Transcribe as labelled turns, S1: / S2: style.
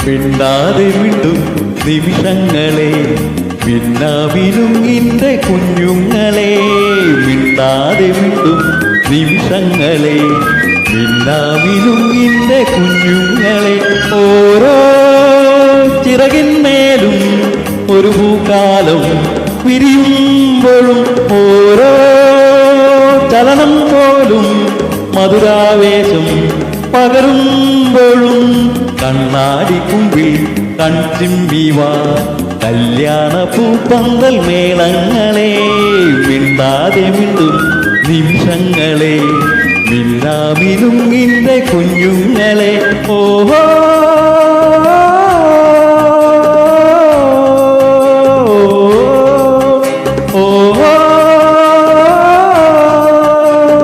S1: മിണ്ടാതെ മിണ്ടും നിമിഷങ്ങളെ മിന്നാവിലും ഇന്റെ കുഞ്ഞുങ്ങളെ മിണ്ടാതെ മിണ്ടും നിമിഷങ്ങളെ മിന്നാവിലും ഇന്റെ കുഞ്ഞുങ്ങളെ ഓരോ ചിറകിന്മേലും ഒരു പൂക്കാലം വിരിയുമ്പോഴും ഓരോ ചലനം പോലും മധുരാവേശം പകരുമ്പോഴും കണ്ണാടിക്കുമ്പിൽ കൺചിമ്പിവാ കല്യാണ പൂപ്പന്തൽ മേളങ്ങളെ മിണ്ടാതെ മിണ്ടും നിമിഷങ്ങളെ മിന്നാമിനും ഇന്റെ കുഞ്ഞുങ്ങളെ ഓഹോ